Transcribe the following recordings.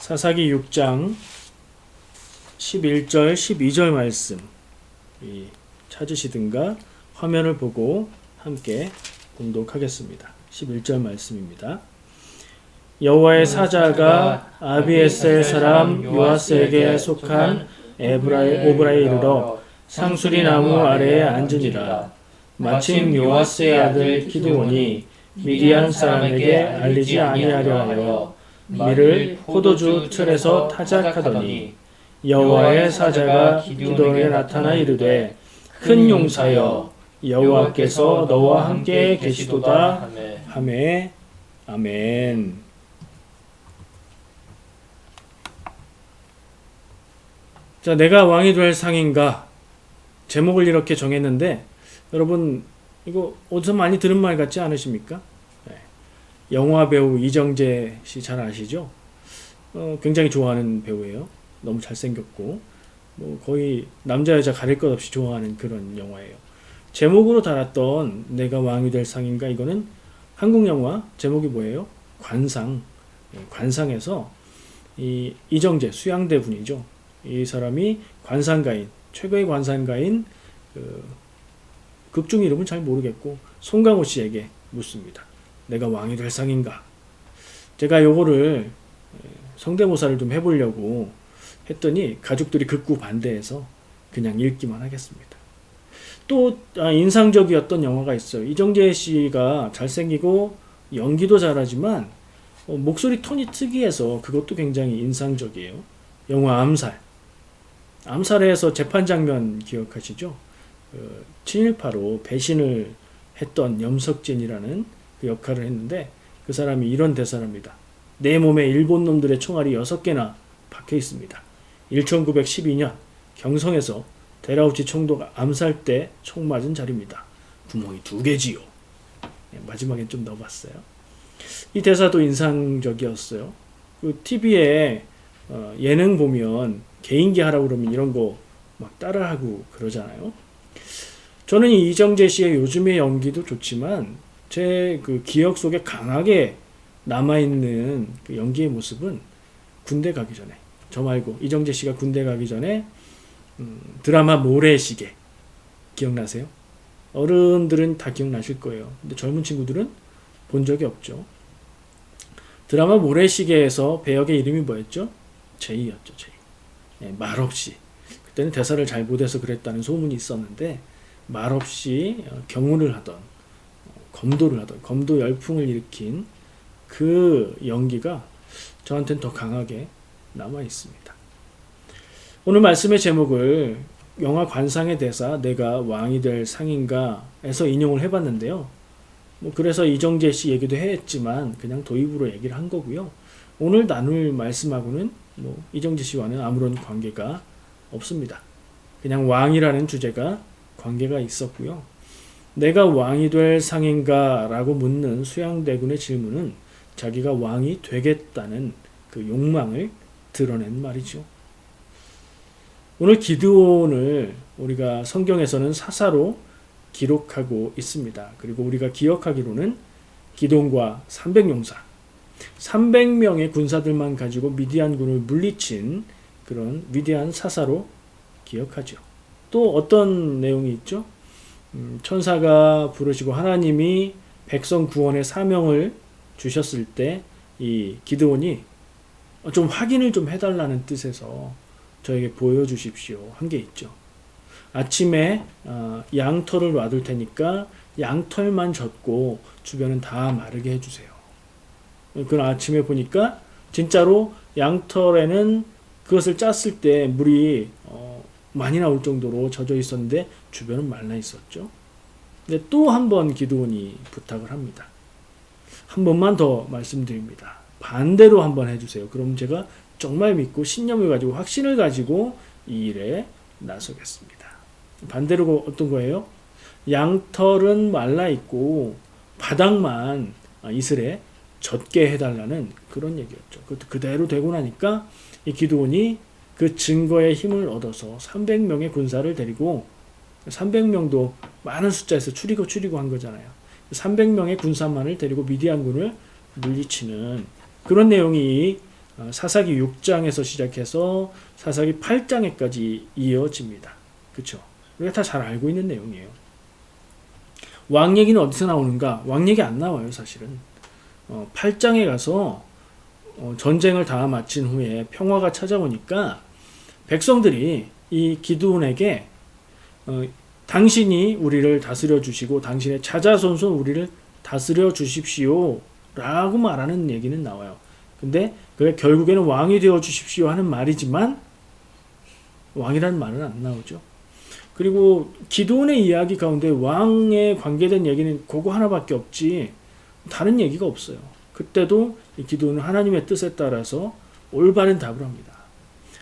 사사기 6장 11절 12절 말씀 찾으시든가 화면을 보고 함께 공독하겠습니다. 11절 말씀입니다. 여호와의 사자가 아비에셀 사람 요아스에게 속한 오브라에 이르러 상수리 나무 아래에 앉으니라. 마침 요아스의 아들 기드온이 미디안 사람에게 알리지 아니하려 하여 밀을 포도주 틀에서 타작하더니 여호와의 사자가 기드온에게 나타나 이르되 큰 용사여 여호와께서 너와 함께 계시도다 하매. 아멘. 자, 내가 왕이 될 상인가 제목을 이렇게 정했는데 여러분 이거 어디서 많이 들은 말 같지 않으십니까? 영화 배우 이정재 씨 잘 아시죠? 굉장히 좋아하는 배우예요. 너무 잘생겼고 거의 남자 여자 가릴 것 없이 좋아하는 그런 영화예요. 제목으로 달았던 내가 왕이 될 상인가 이거는 한국 영화 제목이 뭐예요? 관상. 관상에서 이정재 수양대 분이죠. 이 사람이 관상가인 최고의 관상가인 극중 이름은 잘 모르겠고 송강호 씨에게 묻습니다. 내가 왕이 될 상인가? 제가 요거를 성대모사를 좀 해보려고 했더니 가족들이 극구 반대해서 그냥 읽기만 하겠습니다. 또 인상적이었던 영화가 있어요. 이정재 씨가 잘생기고 연기도 잘하지만 목소리 톤이 특이해서 그것도 굉장히 인상적이에요. 영화 암살. 암살에서 재판 장면 기억하시죠? 7.18로 배신을 했던 염석진이라는 그 역할을 했는데 그 사람이 이런 대사랍니다. 내 몸에 일본 놈들의 총알이 6개나 박혀 있습니다. 1912년 경성에서 데라우치 총독 암살 때 총 맞은 자리입니다. 구멍이 2개지요. 마지막엔 좀 넣어봤어요. 이 대사도 인상적이었어요. 그 TV에 예능 보면 개인기 하라고 그러면 이런 거 막 따라하고 그러잖아요. 저는 이 이정재 씨의 요즘의 연기도 좋지만 제 그 기억 속에 강하게 남아있는 그 연기의 모습은 군대 가기 전에, 저 말고 이정재 씨가 군대 가기 전에 드라마 모래시계 기억나세요? 어른들은 다 기억나실 거예요. 근데 젊은 친구들은 본 적이 없죠. 드라마 모래시계에서 배역의 이름이 뭐였죠? 제이였죠. 제이. 말없이. 그때는 대사를 잘 못해서 그랬다는 소문이 있었는데 말없이 경호를 하던 검도를 하던 검도 열풍을 일으킨 그 연기가 저한테는 더 강하게 남아 있습니다. 오늘 말씀의 제목을 영화 관상의 대사 내가 왕이 될 상인가에서 인용을 해봤는데요. 그래서 이정재 씨 얘기도 했지만 그냥 도입으로 얘기를 한 거고요. 오늘 나눌 말씀하고는 이정재 씨와는 아무런 관계가 없습니다. 그냥 왕이라는 주제가 관계가 있었고요. 내가 왕이 될 상인가? 라고 묻는 수양대군의 질문은 자기가 왕이 되겠다는 그 욕망을 드러낸 말이죠. 오늘 기드온을 우리가 성경에서는 사사로 기록하고 있습니다. 그리고 우리가 기억하기로는 기드온과 300용사, 300명의 군사들만 가지고 미디안군을 물리친 그런 위대한 사사로 기억하죠. 또 어떤 내용이 있죠? 천사가 부르시고 하나님이 백성 구원의 사명을 주셨을 때 이 기드온이 좀 확인을 좀 해달라는 뜻에서 저에게 보여주십시오 한 게 있죠. 아침에 양털을 놔둘 테니까 양털만 젖고 주변은 다 마르게 해주세요. 그건 아침에 보니까 진짜로 양털에는 그것을 짰을 때 물이 많이 나올 정도로 젖어 있었는데 주변은 말라 있었죠. 근데 또 한 번 기드온이 부탁을 합니다. 한 번만 더 말씀드립니다. 반대로 한번 해주세요. 그럼 제가 정말 믿고 신념을 가지고 확신을 가지고 이 일에 나서겠습니다. 반대로 어떤 거예요? 양털은 말라 있고 바닥만 이슬에 젖게 해달라는 그런 얘기였죠. 그것도 그대로 되고 나니까 이 기드온이 그 증거의 힘을 얻어서 300명의 군사를 데리고 300명도 많은 숫자에서 추리고 한 거잖아요. 300명의 군사만을 데리고 미디안군을 물리치는 그런 내용이 사사기 6장에서 시작해서 사사기 8장에까지 이어집니다. 그렇죠? 우리가 다 잘 알고 있는 내용이에요. 왕 얘기는 어디서 나오는가? 왕 얘기 안 나와요, 사실은. 8장에 가서 전쟁을 다 마친 후에 평화가 찾아오니까 백성들이 이 기드온에게 당신이 우리를 다스려 주시고 당신의 자자손손 우리를 다스려 주십시오 라고 말하는 얘기는 나와요. 근데 그게 결국에는 왕이 되어 주십시오 하는 말이지만 왕이라는 말은 안 나오죠. 그리고 기드온의 이야기 가운데 왕에 관계된 얘기는 그거 하나밖에 없지 다른 얘기가 없어요. 그때도 이 기드온은 하나님의 뜻에 따라서 올바른 답을 합니다.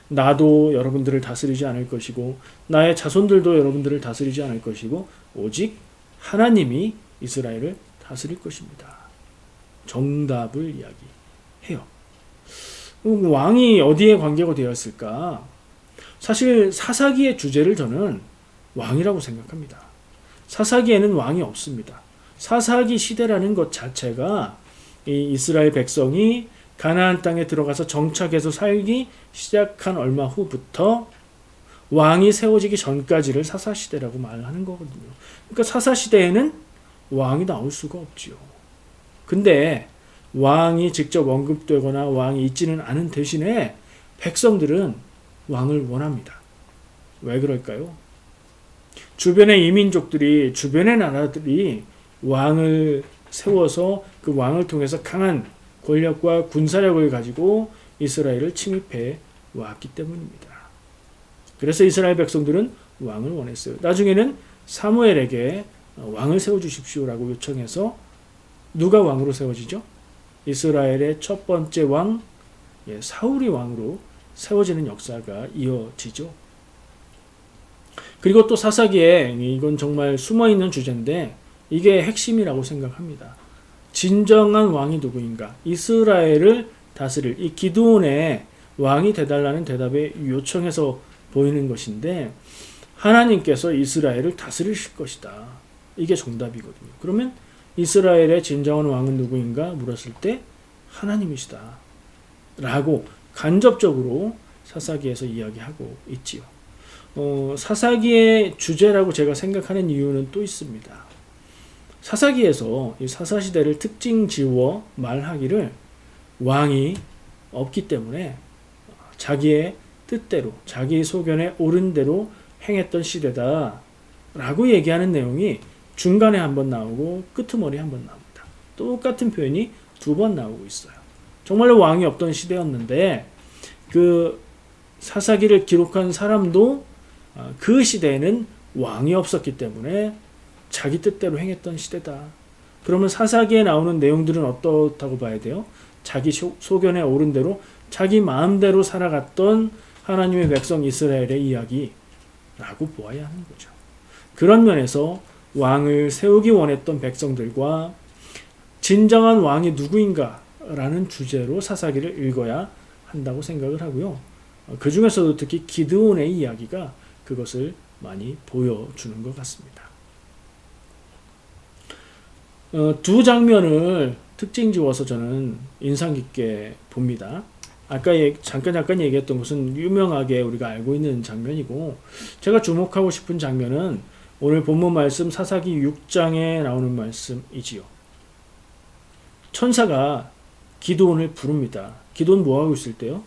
나도 여러분들을 다스리지 않을 것이고 나의 자손들도 여러분들을 다스리지 않을 것이고 오직 하나님이 이스라엘을 다스릴 것입니다. 정답을 이야기해요. 왕이 어디에 관계가 되었을까? 사실 사사기의 주제를 저는 왕이라고 생각합니다. 사사기에는 왕이 없습니다. 사사기 시대라는 것 자체가 이 이스라엘 백성이 가나안 땅에 들어가서 정착해서 살기 시작한 얼마 후부터 왕이 세워지기 전까지를 사사시대라고 말하는 거거든요. 그러니까 사사시대에는 왕이 나올 수가 없지요. 근데 왕이 직접 언급되거나 왕이 있지는 않은 대신에 백성들은 왕을 원합니다. 왜 그럴까요? 주변의 이민족들이, 주변의 나라들이 왕을 세워서 그 왕을 통해서 강한 권력과 군사력을 가지고 이스라엘을 침입해 왔기 때문입니다. 그래서 이스라엘 백성들은 왕을 원했어요. 나중에는 사무엘에게 왕을 세워주십시오라고 요청해서 누가 왕으로 세워지죠? 이스라엘의 첫 번째 왕 사울이 왕으로 세워지는 역사가 이어지죠. 그리고 또 사사기에 이건 정말 숨어있는 주제인데 이게 핵심이라고 생각합니다. 진정한 왕이 누구인가? 이스라엘을 다스릴 이 기드온의 왕이 되달라는 대답에 요청해서 보이는 것인데 하나님께서 이스라엘을 다스리실 것이다. 이게 정답이거든요. 그러면 이스라엘의 진정한 왕은 누구인가 물었을 때 하나님이시다. 라고 간접적으로 사사기에서 이야기하고 있지요. 사사기의 주제라고 제가 생각하는 이유는 또 있습니다. 사사기에서 이 사사시대를 특징 지워 말하기를 왕이 없기 때문에 자기의 뜻대로 자기 소견에 옳은 대로 행했던 시대다 라고 얘기하는 내용이 중간에 한번 나오고 끄트머리에 한번 나옵니다. 똑같은 표현이 두 번 나오고 있어요. 정말로 왕이 없던 시대였는데 그 사사기를 기록한 사람도 그 시대에는 왕이 없었기 때문에 자기 뜻대로 행했던 시대다. 그러면 사사기에 나오는 내용들은 어떻다고 봐야 돼요? 자기 소견에 옳은 대로 자기 마음대로 살아갔던 하나님의 백성 이스라엘의 이야기라고 보아야 하는 거죠. 그런 면에서 왕을 세우기 원했던 백성들과 진정한 왕이 누구인가 라는 주제로 사사기를 읽어야 한다고 생각을 하고요. 그 중에서도 특히 기드온의 이야기가 그것을 많이 보여주는 것 같습니다. 두 장면을 특징 지어서 저는 인상 깊게 봅니다. 아까 잠깐 얘기했던 것은 유명하게 우리가 알고 있는 장면이고 제가 주목하고 싶은 장면은 오늘 본문 말씀 사사기 6장에 나오는 말씀이지요. 천사가 기드온을 부릅니다. 기드온 뭐하고 있을 때요?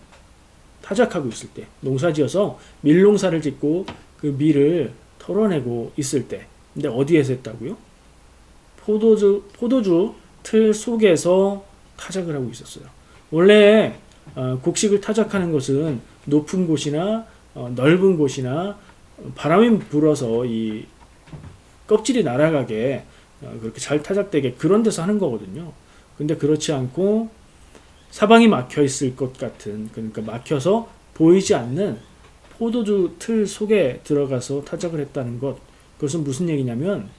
타작하고 있을 때, 농사지어서 밀농사를 짓고 그 밀을 털어내고 있을 때. 근데 어디에서 했다고요? 포도주 틀 속에서 타작을 하고 있었어요. 원래 곡식을 타작하는 것은 높은 곳이나 넓은 곳이나 바람이 불어서 이 껍질이 날아가게 그렇게 잘 타작되게 그런 데서 하는 거거든요. 근데 그렇지 않고 사방이 막혀 있을 것 같은, 그러니까 막혀서 보이지 않는 포도주 틀 속에 들어가서 타작을 했다는 것. 그것은 무슨 얘기냐면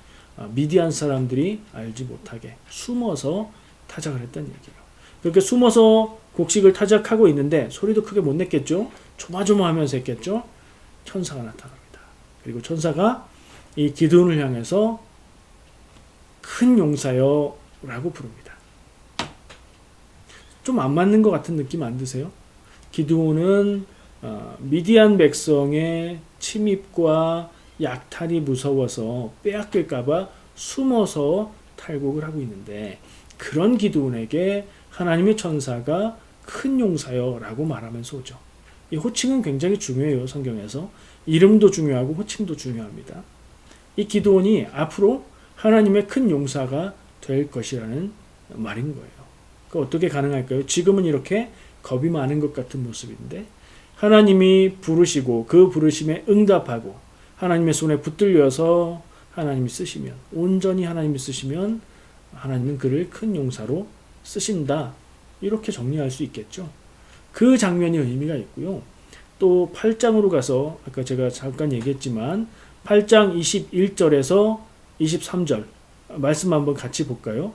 미디안 사람들이 알지 못하게 숨어서 타작을 했다는 얘기예요. 그렇게 숨어서 곡식을 타작하고 있는데 소리도 크게 못 냈겠죠. 조마조마하면서 했겠죠. 천사가 나타납니다. 그리고 천사가 이 기드온을 향해서 큰 용사여 라고 부릅니다. 좀 안 맞는 것 같은 느낌 안 드세요? 기드온은 미디안 백성의 침입과 약탈이 무서워서 빼앗길까봐 숨어서 탈곡을 하고 있는데, 그런 기드온에게 하나님의 천사가 큰 용사여 라고 말하면서 오죠. 이 호칭은 굉장히 중요해요. 성경에서 이름도 중요하고 호칭도 중요합니다. 이 기드온이 앞으로 하나님의 큰 용사가 될 것이라는 말인 거예요. 그 어떻게 가능할까요? 지금은 이렇게 겁이 많은 것 같은 모습인데, 하나님이 부르시고 그 부르심에 응답하고 하나님의 손에 붙들려서 하나님이 쓰시면, 온전히 하나님이 쓰시면 하나님은 그를 큰 용사로 쓰신다. 이렇게 정리할 수 있겠죠. 그 장면이 의미가 있고요. 또 8장으로 가서 아까 제가 잠깐 얘기했지만 8장 21절에서 23절 말씀 한번 같이 볼까요?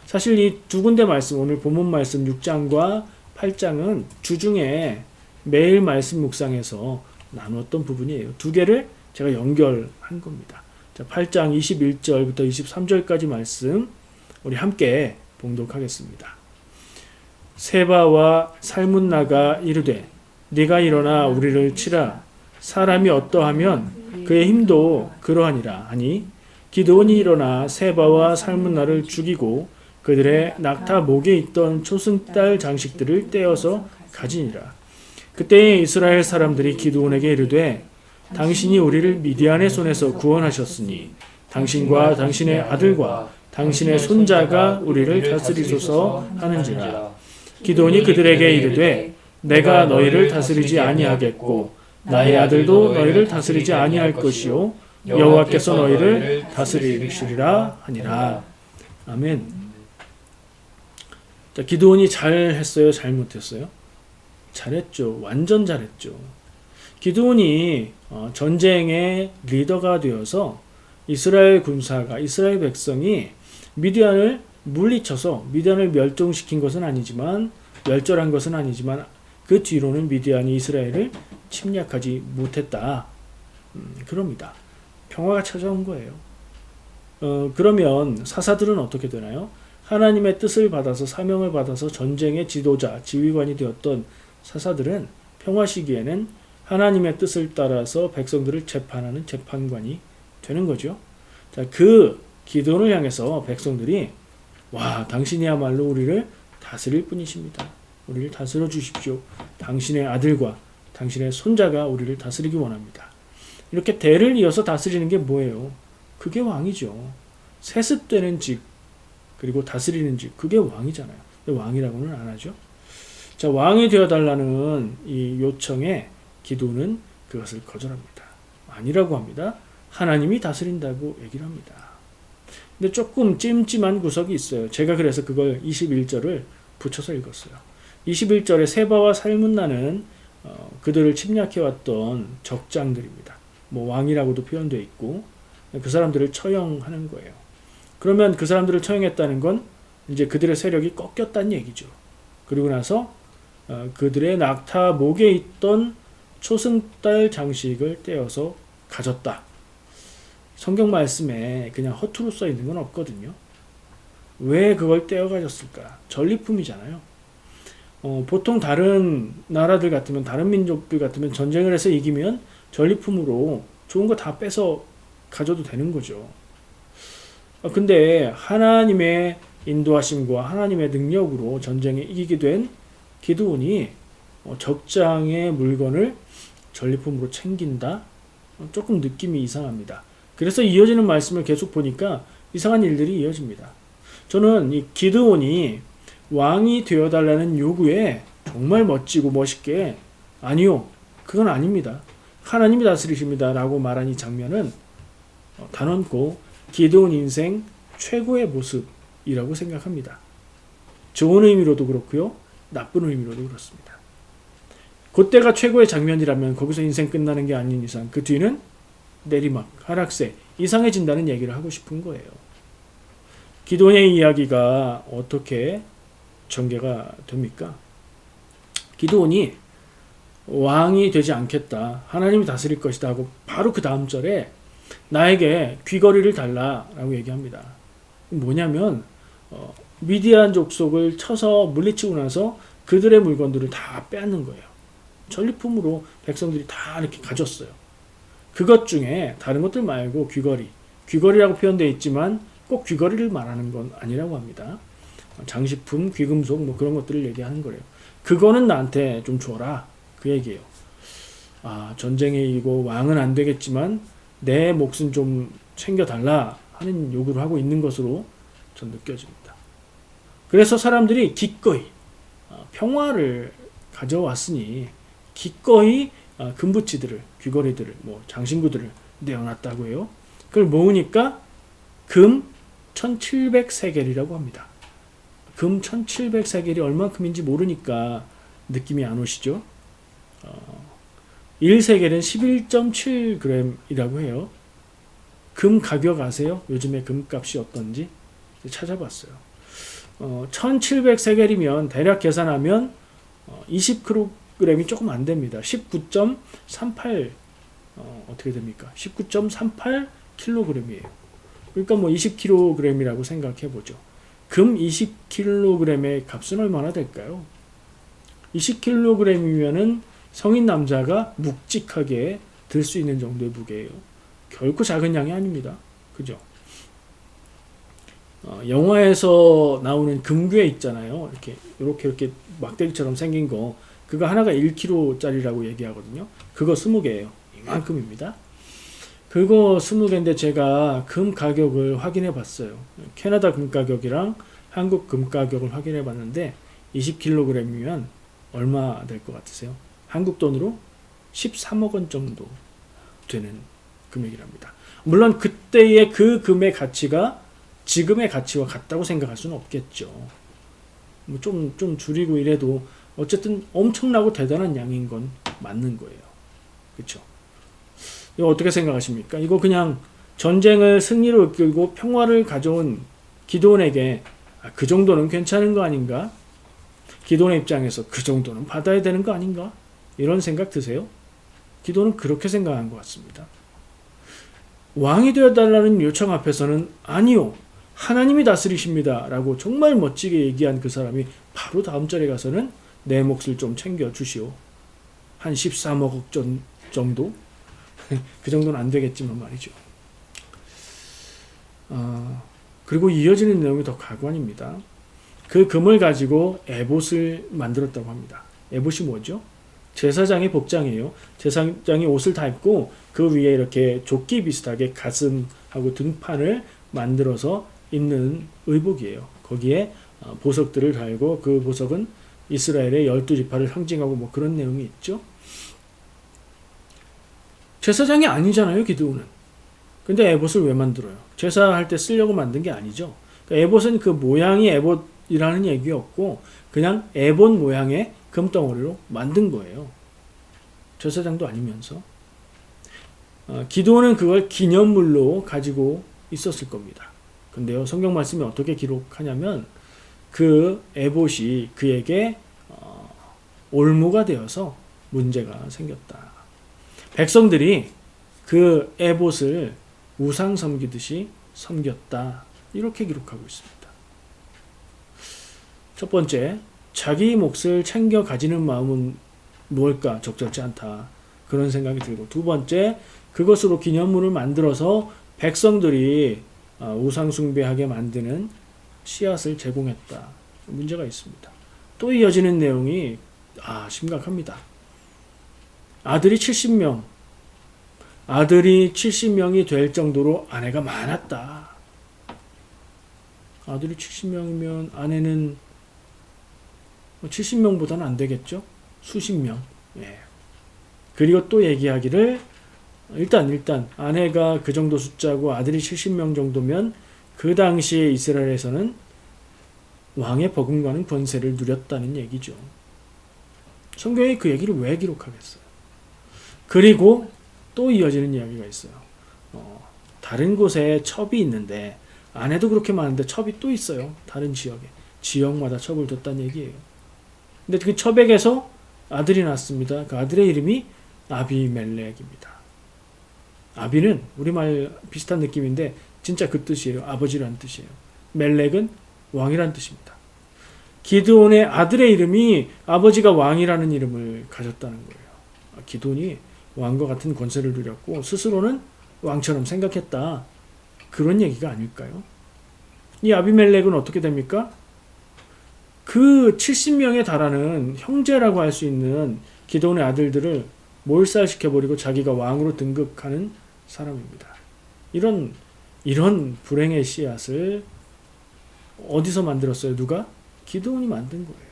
사실 이 두 군데 말씀, 오늘 본문 말씀 6장과 8장은 주중에 매일 말씀 묵상에서 나누었던 부분이에요. 두 개를 제가 연결한 겁니다. 자, 8장 21절부터 23절까지 말씀 우리 함께 봉독하겠습니다. 세바와 살문나가 이르되 네가 일어나 우리를 치라. 사람이 어떠하면 그의 힘도 그러하니라 하니, 기드온이 일어나 세바와 살문나를 죽이고 그들의 낙타 목에 있던 초승달 장식들을 떼어서 가지니라. 그때에 이스라엘 사람들이 기드온에게 이르되 당신이 우리를 미디안의 손에서 구원하셨으니 당신과 당신의 아들과 당신의 손자가 우리를 다스리소서 하는지라. 기드온이 그들에게 이르되 내가 너희를 다스리지 아니하겠고 나의 아들도 너희를 다스리지 아니할 것이요 여호와께서 너희를 다스리시리라 하니라. 아멘. 자, 기드온이 잘했어요? 잘못했어요? 잘했죠. 완전 잘했죠. 기드온이 전쟁의 리더가 되어서 이스라엘 군사가, 이스라엘 백성이 미디안을 물리쳐서 미디안을 멸종시킨 것은 아니지만, 멸절한 것은 아니지만 그 뒤로는 미디안이 이스라엘을 침략하지 못했다. 그럽니다. 평화가 찾아온 거예요. 그러면 사사들은 어떻게 되나요? 하나님의 뜻을 받아서, 사명을 받아서 전쟁의 지도자, 지휘관이 되었던 사사들은 평화 시기에는 하나님의 뜻을 따라서 백성들을 재판하는 재판관이 되는 거죠. 자, 그 기드온을 향해서 백성들이 와, 당신이야말로 우리를 다스릴 분이십니다. 우리를 다스려 주십시오. 당신의 아들과 당신의 손자가 우리를 다스리기 원합니다. 이렇게 대를 이어서 다스리는 게 뭐예요? 그게 왕이죠. 세습되는 직, 그리고 다스리는 직, 그게 왕이잖아요. 근데 왕이라고는 안 하죠. 자, 왕이 되어달라는 이 요청에 기드온은 그것을 거절합니다. 아니라고 합니다. 하나님이 다스린다고 얘기를 합니다. 근데 조금 찜찜한 구석이 있어요. 제가 그래서 그걸 21절을 붙여서 읽었어요. 21절에 세바와 살문나는 그들을 침략해왔던 적장들입니다. 뭐 왕이라고도 표현되어 있고, 그 사람들을 처형하는 거예요. 그러면 그 사람들을 처형했다는 건 이제 그들의 세력이 꺾였다는 얘기죠. 그리고 나서 그들의 낙타 목에 있던 초승달 장식을 떼어서 가졌다. 성경 말씀에 그냥 허투루 써 있는 건 없거든요. 왜 그걸 떼어 가졌을까? 전리품이잖아요. 보통 다른 나라들 같으면, 다른 민족들 같으면 전쟁을 해서 이기면 전리품으로 좋은 거 다 빼서 가져도 되는 거죠. 근데 하나님의 인도하심과 하나님의 능력으로 전쟁에 이기게 된 기드온이 적장의 물건을 전리품으로 챙긴다? 조금 느낌이 이상합니다. 그래서 이어지는 말씀을 계속 보니까 이상한 일들이 이어집니다. 저는 이 기드온이 왕이 되어달라는 요구에 정말 멋지고 멋있게 아니요, 그건 아닙니다. 하나님이 다스리십니다 라고 말한 이 장면은 단언코 기드온 인생 최고의 모습이라고 생각합니다. 좋은 의미로도 그렇고요, 나쁜 의미로도 그렇습니다. 그때가 최고의 장면이라면 거기서 인생 끝나는 게 아닌 이상 그 뒤는 내리막, 하락세, 이상해진다는 얘기를 하고 싶은 거예요. 기드온의 이야기가 어떻게 전개가 됩니까? 기드온이 왕이 되지 않겠다, 하나님이 다스릴 것이다 하고 바로 그 다음 절에 나에게 귀걸이를 달라라고 얘기합니다. 뭐냐면 미디안 족속을 쳐서 물리치고 나서 그들의 물건들을 다 빼앗는 거예요. 전리품으로 백성들이 다 이렇게 가졌어요. 그것 중에 다른 것들 말고 귀걸이라고 표현되어 있지만 꼭 귀걸이를 말하는 건 아니라고 합니다. 장식품, 귀금속 뭐 그런 것들을 얘기하는 거래요. 그거는 나한테 좀 줘라 그 얘기예요. 전쟁에 이기고 왕은 안 되겠지만 내 몫은 좀 챙겨달라 하는 요구를 하고 있는 것으로 전 느껴집니다. 그래서 사람들이 기꺼이 평화를 가져왔으니 기꺼이 금부치들을, 귀걸이들을, 뭐 장신구들을 내어놨다고 해요. 그걸 모으니까 금 1700세겔이라고 합니다. 금 1700세겔이 얼마큼인지 모르니까 느낌이 안 오시죠? 1세겔은 11.7g이라고 해요. 금 가격 아세요? 요즘에 금값이 어떤지 찾아봤어요. 1700세겔이면 대략 계산하면 20kg이 조금 안 됩니다. 19.38 어떻게 됩니까? 19.38kg이에요. 그러니까 뭐 20kg이라고 생각해 보죠. 금 20kg의 값은 얼마나 될까요? 20kg이면은 성인 남자가 묵직하게 들 수 있는 정도의 무게예요. 결코 작은 양이 아닙니다. 그죠? 영화에서 나오는 금괴 있잖아요. 이렇게 막대기처럼 생긴 거. 그거 하나가 1kg짜리라고 얘기하거든요. 그거 20개예요. 이만큼입니다. 그거 20개인데 제가 금 가격을 확인해 봤어요. 캐나다 금 가격이랑 한국 금 가격을 확인해 봤는데 20kg이면 얼마 될 것 같으세요? 한국 돈으로 13억 원 정도 되는 금액이랍니다. 물론 그때의 그 금의 가치가 지금의 가치와 같다고 생각할 수는 없겠죠. 뭐 좀 줄이고 이래도 어쨌든 엄청나고 대단한 양인 건 맞는 거예요. 그렇죠? 이거 어떻게 생각하십니까? 이거 그냥 전쟁을 승리로 이끌고 평화를 가져온 기드온에게 그 정도는 괜찮은 거 아닌가? 기드온의 입장에서 그 정도는 받아야 되는 거 아닌가? 이런 생각 드세요? 기드온은 그렇게 생각한 것 같습니다. 왕이 되어달라는 요청 앞에서는 아니요, 하나님이 다스리십니다 라고 정말 멋지게 얘기한 그 사람이 바로 다음 절에 가서는 내 몫을 좀 챙겨주시오. 한 13억 정도? 그 정도는 안 되겠지만 말이죠. 그리고 이어지는 내용이 더 가관입니다. 그 금을 가지고 에봇을 만들었다고 합니다. 에봇이 뭐죠? 제사장의 복장이에요. 제사장이 옷을 다 입고 그 위에 이렇게 조끼 비슷하게 가슴하고 등판을 만들어서 입는 의복이에요. 거기에 보석들을 달고 그 보석은 이스라엘의 12지파를 상징하고 뭐 그런 내용이 있죠. 제사장이 아니잖아요, 기드온은. 근데 에봇을 왜 만들어요? 제사할 때 쓰려고 만든 게 아니죠. 그러니까 에봇은 그 모양이 에봇이라는 얘기였고 그냥 에봇 모양의 금덩어리로 만든 거예요. 제사장도 아니면서. 기드온은 그걸 기념물로 가지고 있었을 겁니다. 근데요, 성경 말씀이 어떻게 기록하냐면 그 에봇이 그에게 올무가 되어서 문제가 생겼다. 백성들이 그 에봇을 우상 섬기듯이 섬겼다. 이렇게 기록하고 있습니다. 첫 번째, 자기 몫을 챙겨 가지는 마음은 무엇일까? 적절치 않다. 그런 생각이 들고, 두 번째, 그것으로 기념물을 만들어서 백성들이 우상 숭배하게 만드는 씨앗을 제공했다. 문제가 있습니다. 또 이어지는 내용이 심각합니다. 아들이 70명이 될 정도로 아내가 많았다. 아들이 70명이면 아내는 70명보다는 안 되겠죠? 수십 명. 예. 그리고 또 얘기하기를 일단 아내가 그 정도 숫자고 아들이 70명 정도면 그 당시에 이스라엘에서는 왕의 버금가는 권세를 누렸다는 얘기죠. 성경이 그 얘기를 왜 기록하겠어요? 그리고 또 이어지는 이야기가 있어요. 다른 곳에 첩이 있는데 아내도 그렇게 많은데 첩이 또 있어요. 다른 지역마다 첩을 뒀다는 얘기예요. 근데 그 첩에게서 아들이 낳습니다. 그 아들의 이름이 아비멜렉입니다. 아비는 우리말 비슷한 느낌인데 진짜 그 뜻이에요. 아버지라는 뜻이에요. 멜렉은 왕이라는 뜻입니다. 기드온의 아들의 이름이 아버지가 왕이라는 이름을 가졌다는 거예요. 기드온이 왕과 같은 권세를 누렸고 스스로는 왕처럼 생각했다. 그런 얘기가 아닐까요? 이 아비멜렉은 어떻게 됩니까? 그 70명에 달하는 형제라고 할 수 있는 기드온의 아들들을 몰살시켜버리고 자기가 왕으로 등극하는 사람입니다. 이런 불행의 씨앗을 어디서 만들었어요? 누가? 기드온이 만든 거예요.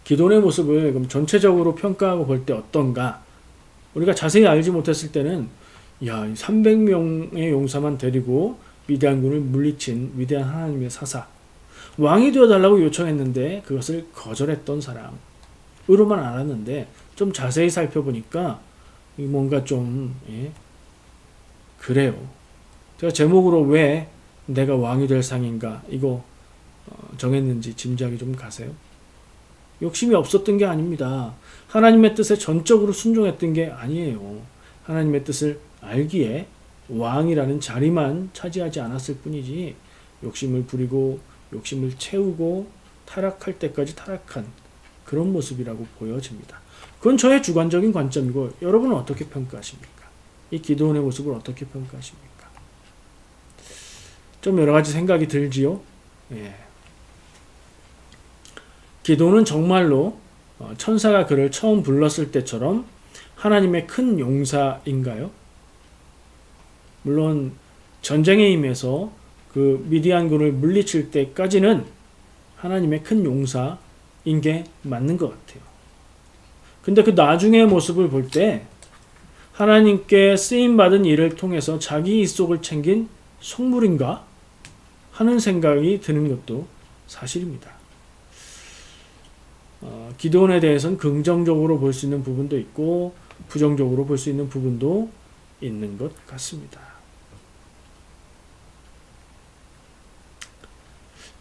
기드온의 모습을 그럼 전체적으로 평가하고 볼 때 어떤가? 우리가 자세히 알지 못했을 때는 300명의 용사만 데리고 미디안군을 물리친 위대한 하나님의 사사, 왕이 되어달라고 요청했는데 그것을 거절했던 사람으로만 알았는데 좀 자세히 살펴보니까 뭔가 좀 그래요. 제가 제목으로 왜 내가 왕이 될 상인가 이거 정했는지 짐작이 좀 가세요? 욕심이 없었던 게 아닙니다. 하나님의 뜻에 전적으로 순종했던 게 아니에요. 하나님의 뜻을 알기에 왕이라는 자리만 차지하지 않았을 뿐이지 욕심을 부리고 욕심을 채우고 타락할 때까지 타락한 그런 모습이라고 보여집니다. 그건 저의 주관적인 관점이고 여러분은 어떻게 평가하십니까? 이 기드온의 모습을 어떻게 평가하십니까? 좀 여러 가지 생각이 들지요? 기드온은 정말로 천사가 그를 처음 불렀을 때처럼 하나님의 큰 용사인가요? 물론 전쟁에 임해서 그 미디안군을 물리칠 때까지는 하나님의 큰 용사인 게 맞는 것 같아요. 근데 그 나중의 모습을 볼 때 하나님께 쓰임받은 일을 통해서 자기 입속을 챙긴 속물인가 하는 생각이 드는 것도 사실입니다. 기드온에 대해서는 긍정적으로 볼 수 있는 부분도 있고 부정적으로 볼 수 있는 부분도 있는 것 같습니다.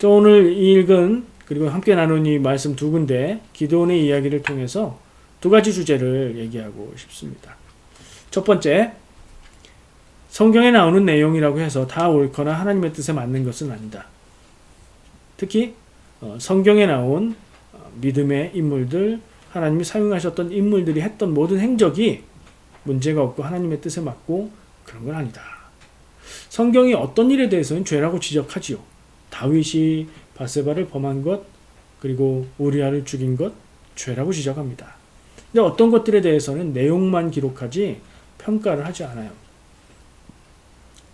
오늘 읽은 그리고 함께 나눈 이 말씀 두 군데 기드온의 이야기를 통해서 두 가지 주제를 얘기하고 싶습니다. 첫 번째, 성경에 나오는 내용이라고 해서 다 옳거나 하나님의 뜻에 맞는 것은 아니다. 특히 성경에 나온 믿음의 인물들, 하나님이 사용하셨던 인물들이 했던 모든 행적이 문제가 없고 하나님의 뜻에 맞고 그런 건 아니다. 성경이 어떤 일에 대해서는 죄라고 지적하지요. 다윗이 밧세바를 범한 것, 그리고 우리아를 죽인 것, 죄라고 지적합니다. 근데 어떤 것들에 대해서는 내용만 기록하지 평가를 하지 않아요.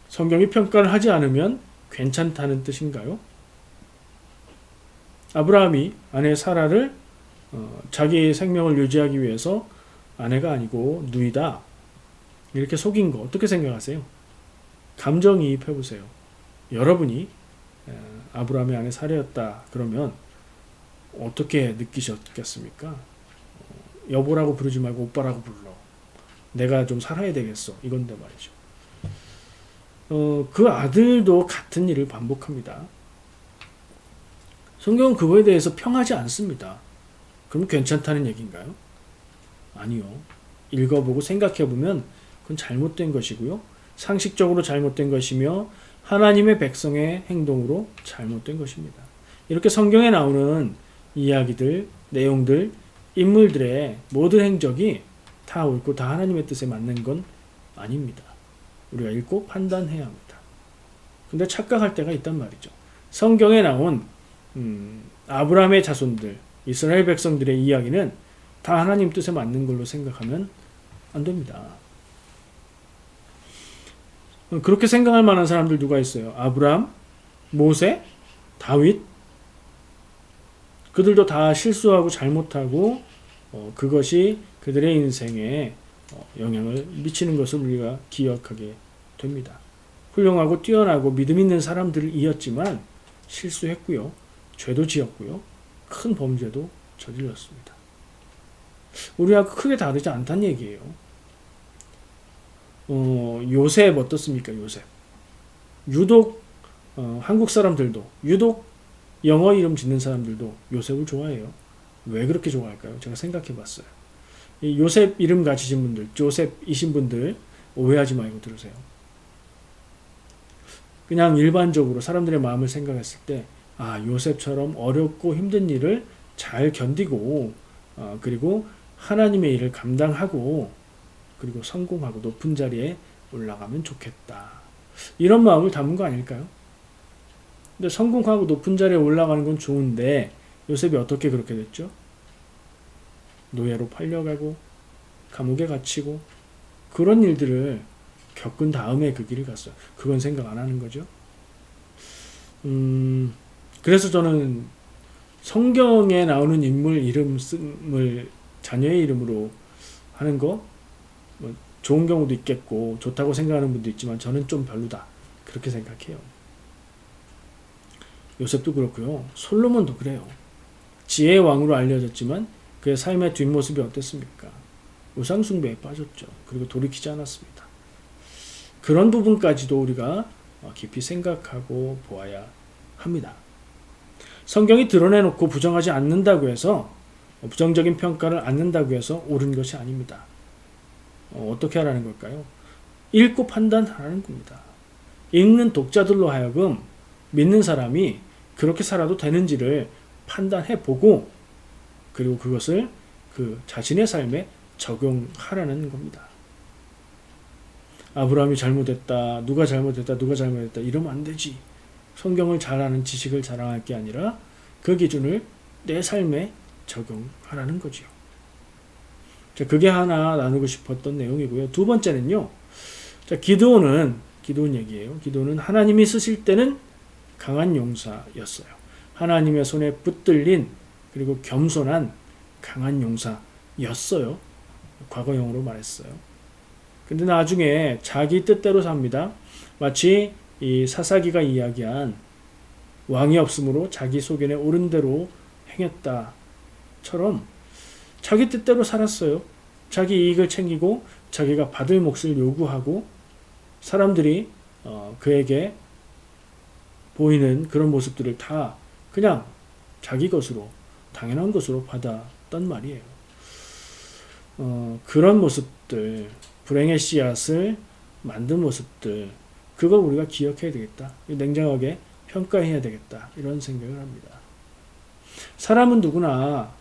성경이 평가를 하지 않으면 괜찮다는 뜻인가요? 아브라함이 아내 사라를 자기의 생명을 유지하기 위해서 아내가 아니고 누이다 이렇게 속인 거 어떻게 생각하세요? 감정이입해보세요. 여러분이 아브라함의 아내 사라였다 그러면 어떻게 느끼셨겠습니까? 여보라고 부르지 말고 오빠라고 불러. 내가 좀 살아야 되겠어. 이건데 말이죠. 그 아들도 같은 일을 반복합니다. 성경은 그거에 대해서 평하지 않습니다. 그럼 괜찮다는 얘기인가요? 아니요. 읽어보고 생각해보면 그건 잘못된 것이고요. 상식적으로 잘못된 것이며 하나님의 백성의 행동으로 잘못된 것입니다. 이렇게 성경에 나오는 이야기들, 내용들, 인물들의 모든 행적이 다 옳고 다 하나님의 뜻에 맞는 건 아닙니다. 우리가 읽고 판단해야 합니다. 근데 착각할 때가 있단 말이죠. 성경에 나온 아브라함의 자손들, 이스라엘 백성들의 이야기는 다 하나님 뜻에 맞는 걸로 생각하면 안 됩니다. 그렇게 생각할 만한 사람들 누가 있어요? 아브라함, 모세, 다윗. 그들도 다 실수하고 잘못하고 그것이 그들의 인생에 영향을 미치는 것을 우리가 기억하게 됩니다. 훌륭하고 뛰어나고 믿음 있는 사람들을 이었지만 실수했고요. 죄도 지었고요. 큰 범죄도 저질렀습니다. 우리하고 크게 다르지 않다는 얘기예요. 요셉 어떻습니까? 요셉. 유독 한국 사람들도 유독 영어 이름 짓는 사람들도 요셉을 좋아해요. 왜 그렇게 좋아할까요? 제가 생각해 봤어요. 이 요셉 이름 가지신 분들, 조셉이신 분들 오해하지 말고 들으세요. 그냥 일반적으로 사람들의 마음을 생각했을 때 요셉처럼 어렵고 힘든 일을 잘 견디고 그리고 하나님의 일을 감당하고 그리고 성공하고 높은 자리에 올라가면 좋겠다. 이런 마음을 담은 거 아닐까요? 근데 성공하고 높은 자리에 올라가는 건 좋은데 요셉이 어떻게 그렇게 됐죠? 노예로 팔려가고 감옥에 갇히고 그런 일들을 겪은 다음에 그 길을 갔어요. 그건 생각 안 하는 거죠. 그래서 저는 성경에 나오는 인물 이름을 자녀의 이름으로 하는 거 뭐 좋은 경우도 있겠고 좋다고 생각하는 분도 있지만 저는 좀 별로다 그렇게 생각해요. 요셉도 그렇고요. 솔로몬도 그래요. 지혜의 왕으로 알려졌지만 그의 삶의 뒷모습이 어땠습니까? 우상숭배에 빠졌죠. 그리고 돌이키지 않았습니다. 그런 부분까지도 우리가 깊이 생각하고 보아야 합니다. 성경이 드러내놓고 부정하지 않는다고 해서 부정적인 평가를 않는다고 해서 옳은 것이 아닙니다. 어떻게 하라는 걸까요? 읽고 판단하라는 겁니다. 읽는 독자들로 하여금 믿는 사람이 그렇게 살아도 되는지를 판단해보고 그리고 그것을 그 자신의 삶에 적용하라는 겁니다. 아브라함이 잘못했다, 누가 잘못했다 이러면 안 되지. 성경을 잘 아는 지식을 자랑할 게 아니라 그 기준을 내 삶에 적용하라는 거지요. 자, 그게 하나 나누고 싶었던 내용이고요. 두 번째는요. 자, 기드온은 얘기예요. 기드온은 하나님이 쓰실 때는 강한 용사였어요. 하나님의 손에 붙들린 그리고 겸손한 강한 용사였어요. 과거형으로 말했어요. 근데 나중에 자기 뜻대로 삽니다. 마치 이 사사기가 이야기한 왕이 없으므로 자기 소견에 옳은 대로 행했다처럼 자기 뜻대로 살았어요. 자기 이익을 챙기고 자기가 받을 몫을 요구하고 사람들이 그에게 보이는 그런 모습들을 다 그냥 자기 것으로 당연한 것으로 받았단 말이에요. 그런 모습들, 불행의 씨앗을 만든 모습들, 그걸 우리가 기억해야 되겠다. 냉정하게 평가해야 되겠다. 이런 생각을 합니다. 사람은 누구나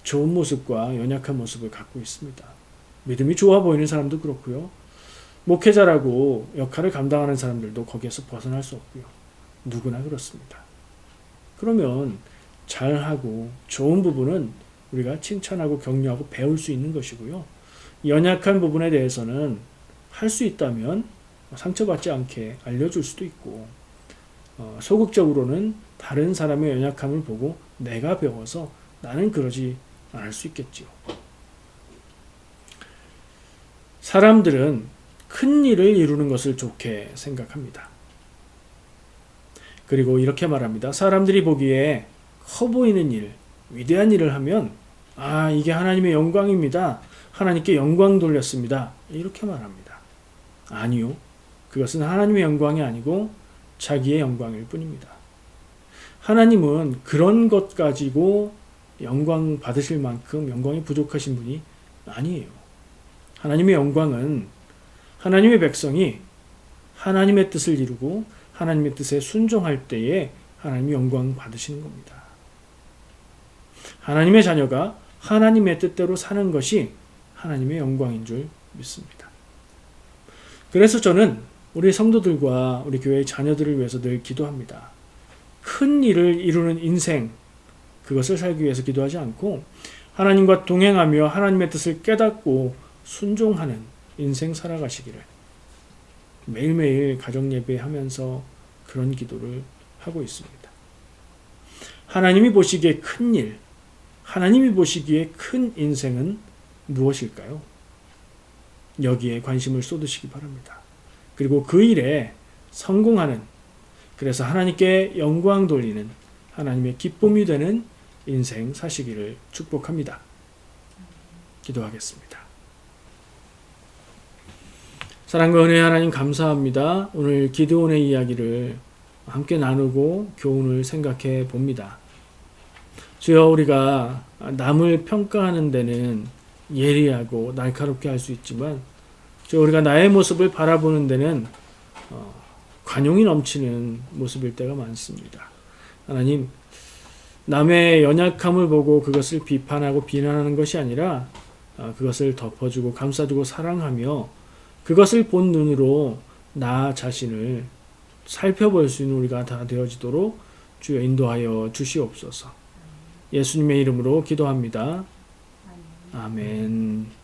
좋은 모습과 연약한 모습을 갖고 있습니다. 믿음이 좋아 보이는 사람도 그렇고요. 목회자라고 역할을 감당하는 사람들도 거기에서 벗어날 수 없고요. 누구나 그렇습니다. 그러면 잘하고 좋은 부분은 우리가 칭찬하고 격려하고 배울 수 있는 것이고요. 연약한 부분에 대해서는 할 수 있다면 상처받지 않게 알려줄 수도 있고 소극적으로는 다른 사람의 연약함을 보고 내가 배워서 나는 그러지 않을 수 있겠지요. 사람들은 큰 일을 이루는 것을 좋게 생각합니다. 그리고 이렇게 말합니다. 사람들이 보기에 커 보이는 일, 위대한 일을 하면 이게 하나님의 영광입니다. 하나님께 영광 돌렸습니다. 이렇게 말합니다. 아니요. 그것은 하나님의 영광이 아니고 자기의 영광일 뿐입니다. 하나님은 그런 것 가지고 영광 받으실 만큼 영광이 부족하신 분이 아니에요. 하나님의 영광은 하나님의 백성이 하나님의 뜻을 이루고 하나님의 뜻에 순종할 때에 하나님의 영광 받으시는 겁니다. 하나님의 자녀가 하나님의 뜻대로 사는 것이 하나님의 영광인 줄 믿습니다. 그래서 저는 우리 성도들과 우리 교회의 자녀들을 위해서 늘 기도합니다. 큰 일을 이루는 인생, 그것을 살기 위해서 기도하지 않고 하나님과 동행하며 하나님의 뜻을 깨닫고 순종하는 인생 살아가시기를 매일매일 가정 예배하면서 그런 기도를 하고 있습니다. 하나님이 보시기에 큰 일, 하나님이 보시기에 큰 인생은 무엇일까요? 여기에 관심을 쏟으시기 바랍니다. 그리고 그 일에 성공하는, 그래서 하나님께 영광 돌리는, 하나님의 기쁨이 되는 인생 사시기를 축복합니다. 기도하겠습니다. 사랑과 은혜의 하나님 감사합니다. 오늘 기드온의 이야기를 함께 나누고 교훈을 생각해 봅니다. 주여, 우리가 남을 평가하는 데는 예리하고 날카롭게 할 수 있지만 주여, 우리가 나의 모습을 바라보는 데는 관용이 넘치는 모습일 때가 많습니다. 하나님, 남의 연약함을 보고 그것을 비판하고 비난하는 것이 아니라 그것을 덮어주고 감싸주고 사랑하며 그것을 본 눈으로 나 자신을 살펴볼 수 있는 우리가 다 되어지도록 주여 인도하여 주시옵소서. 예수님의 이름으로 기도합니다. 아멘.